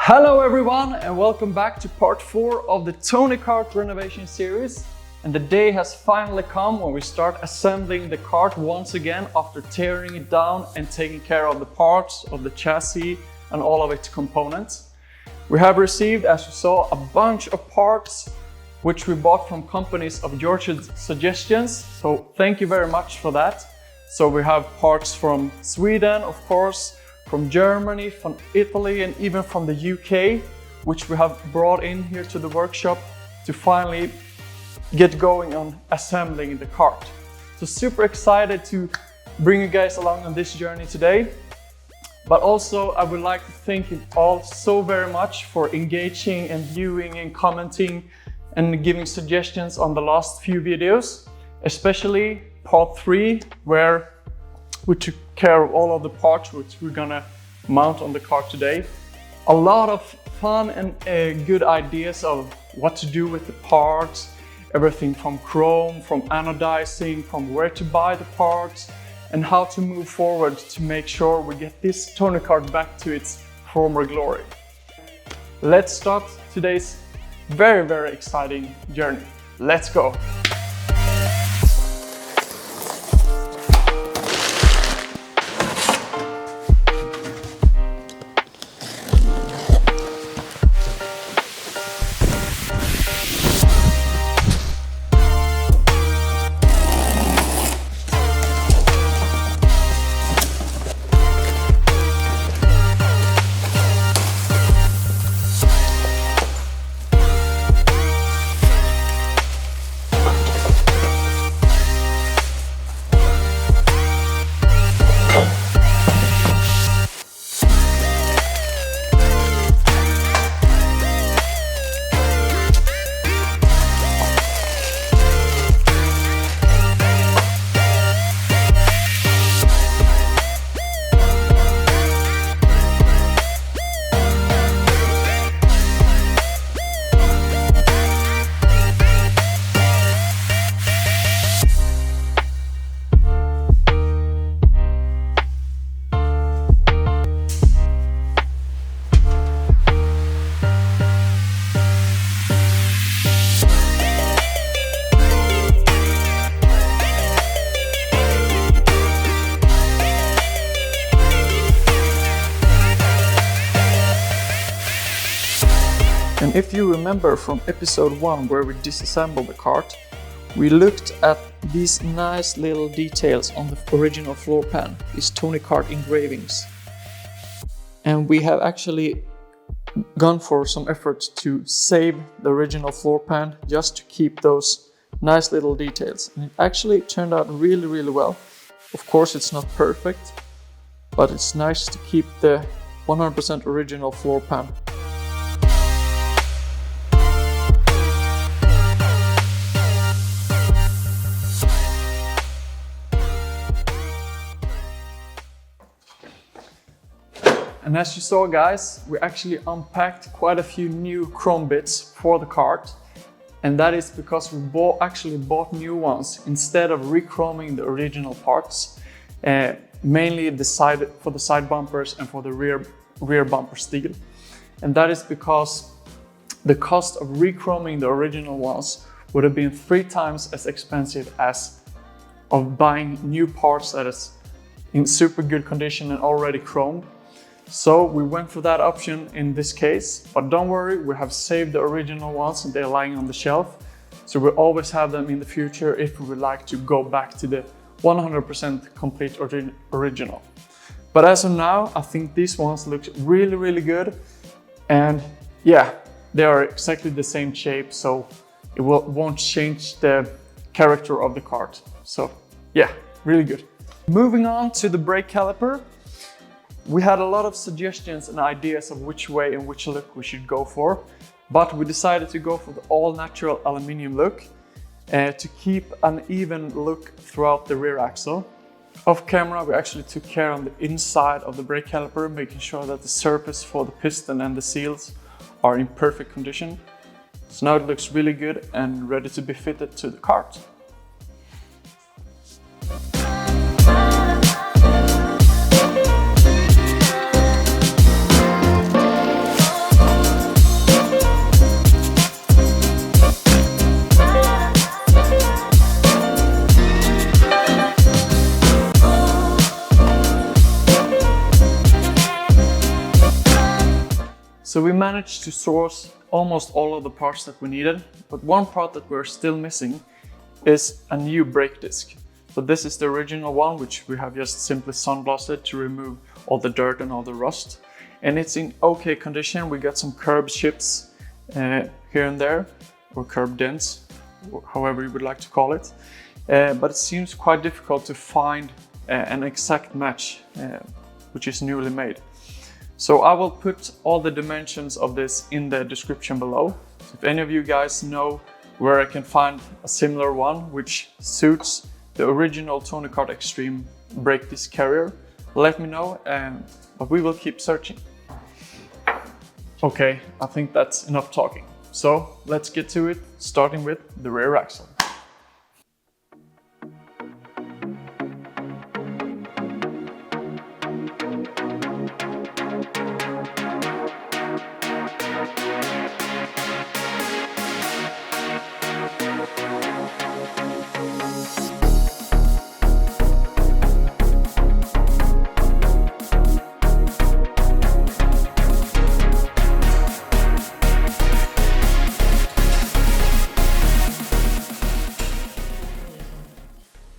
Hello everyone and welcome back to part 4 of the Tony Kart renovation series. And the day has finally come when we start assembling the kart once again after tearing it down and taking care of the parts of the chassis and all of its components. We have received, as you saw, a bunch of parts which we bought from companies of your suggestions. So thank you very much for that. So we have parts from Sweden, of course, from Germany, from Italy, and even from the UK, which we have brought in here to the workshop to finally get going on assembling the kart. So super excited to bring you guys along on this journey today. But also I would like to thank you all so very much for engaging and viewing and commenting and giving suggestions on the last few videos, especially part 3, where we took care of all of the parts which we're gonna mount on the kart today. A lot of fun and good ideas of what to do with the parts, everything from chrome, from anodizing, from where to buy the parts, and how to move forward to make sure we get this Tony Kart back to its former glory. Let's start today's very exciting journey. Let's go! And if you remember from episode 1 where we disassembled the kart, we looked at these nice little details on the original floor pan, these Tony Kart engravings. And we have actually gone for some efforts to save the original floor pan just to keep those nice little details. And it actually turned out really well. Of course it's not perfect, but it's nice to keep the 100% original floor pan. And as you saw, guys, we actually unpacked quite a few new chrome bits for the kart. And that is because we actually bought new ones instead of re-chroming the original parts, mainly for the side bumpers and for the rear bumper steel. And that is because the cost of re-chroming the original ones would have been 3 times as expensive as of buying new parts that is in super good condition and already chromed. So we went for that option in this case, but don't worry, we have saved the original ones and they're lying on the shelf. So we'll always have them in the future if we would like to go back to the 100% complete original. But as of now, I think these ones look really good. And yeah, they are exactly the same shape, so it won't change the character of the kart. So yeah, really good. Moving on to the brake caliper. We had a lot of suggestions and ideas of which way and which look we should go for, but we decided to go for the all-natural aluminium look to keep an even look throughout the rear axle. Off camera, we actually took care on the inside of the brake caliper, making sure that the surface for the piston and the seals are in perfect condition. So now it looks really good and ready to be fitted to the kart. So we managed to source almost all of the parts that we needed, but one part that we're still missing is a new brake disc. So this is the original one, which we have just simply sandblasted to remove all the dirt and all the rust. And it's in okay condition. We got some curb chips here and there, or curb dents, however you would like to call it. But it seems quite difficult to find an exact match, which is newly made. So I will put all the dimensions of this in the description below. So if any of you guys know where I can find a similar one which suits the original Tony Kart Extreme brake disc carrier, let me know, but we will keep searching. Okay, I think that's enough talking. So let's get to it, starting with the rear axle.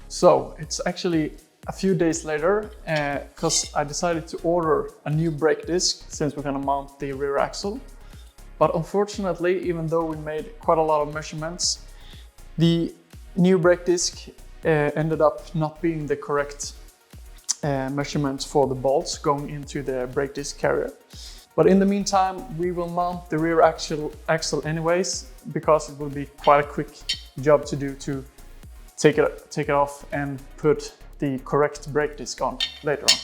So it's actually a few days later because I decided to order a new brake disc since we're gonna mount the rear axle. But unfortunately, even though we made quite a lot of measurements, the new brake disc ended up not being the correct measurements for the bolts going into the brake disc carrier. But in the meantime, we will mount the rear axle anyways, because it will be quite a quick job to do to take it off and put the correct brake disc on later on.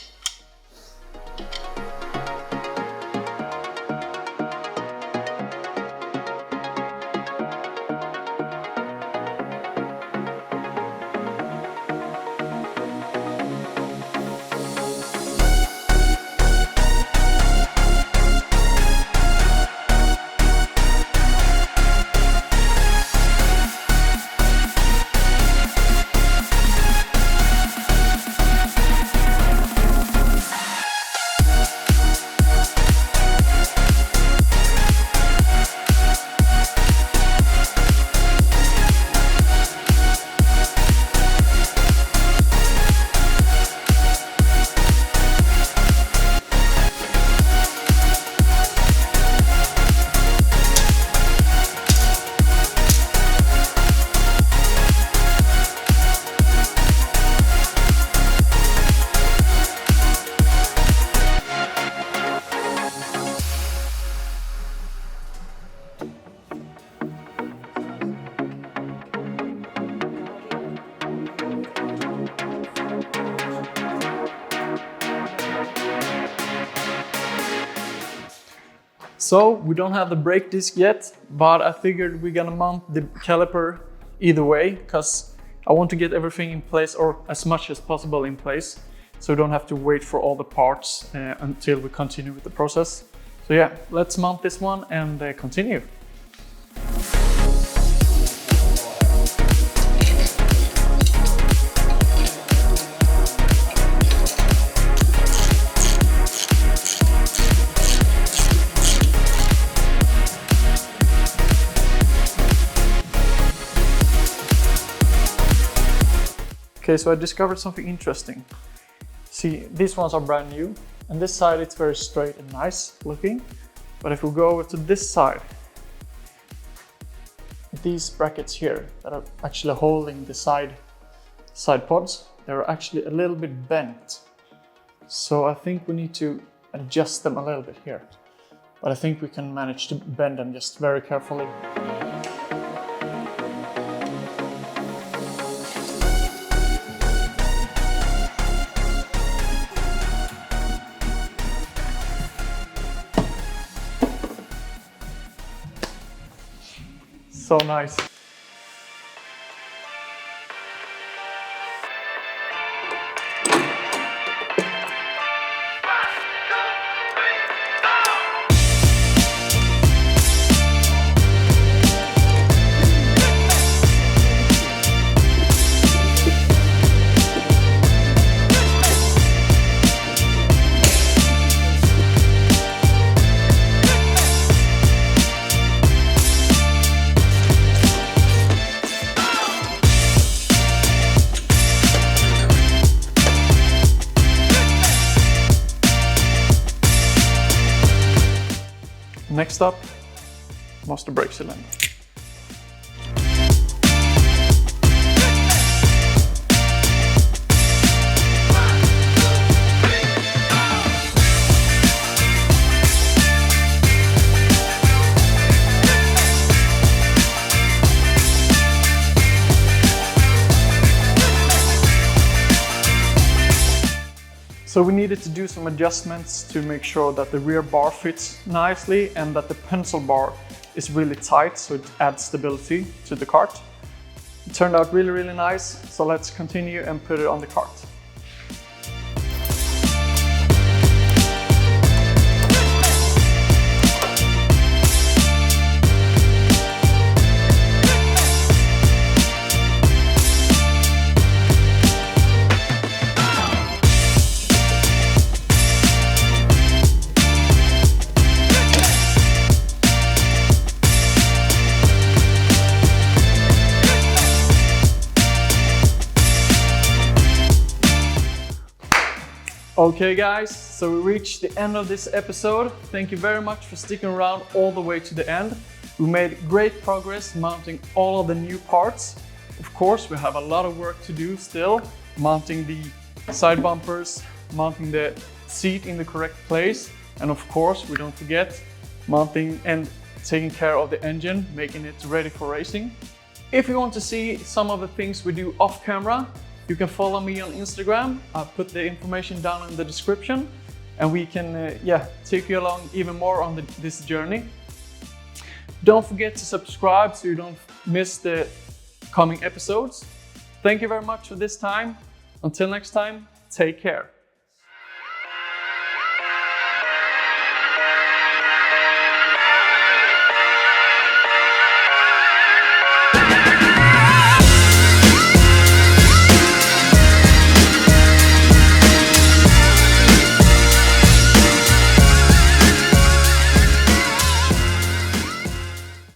So we don't have the brake disc yet, but I figured we're gonna mount the caliper either way because I want to get everything in place, or as much as possible in place, so we don't have to wait for all the parts until we continue with the process. So yeah, let's mount this one and continue. Okay, so I discovered something interesting. See, these ones are brand new, and this side it's very straight and nice looking. But if we go over to this side, these brackets here that are actually holding the side pods, they're actually a little bit bent. So I think we need to adjust them a little bit here. But I think we can manage to bend them just very carefully. So nice. Next up, master brake cylinder. So we needed to do some adjustments to make sure that the rear bar fits nicely and that the pencil bar is really tight, so it adds stability to the kart. It turned out really nice, so let's continue and put it on the kart. Okay guys, so we reached the end of this episode. Thank you very much for sticking around all the way to the end. We made great progress mounting all of the new parts. Of course, we have a lot of work to do still, mounting the side bumpers, mounting the seat in the correct place, and of course, we don't forget mounting and taking care of the engine, making it ready for racing. If you want to see some of the things we do off camera, you can follow me on Instagram. I'll put the information down in the description, and we can take you along even more on this journey. Don't forget to subscribe so you don't miss the coming episodes. Thank you very much for this time. Until next time, take care.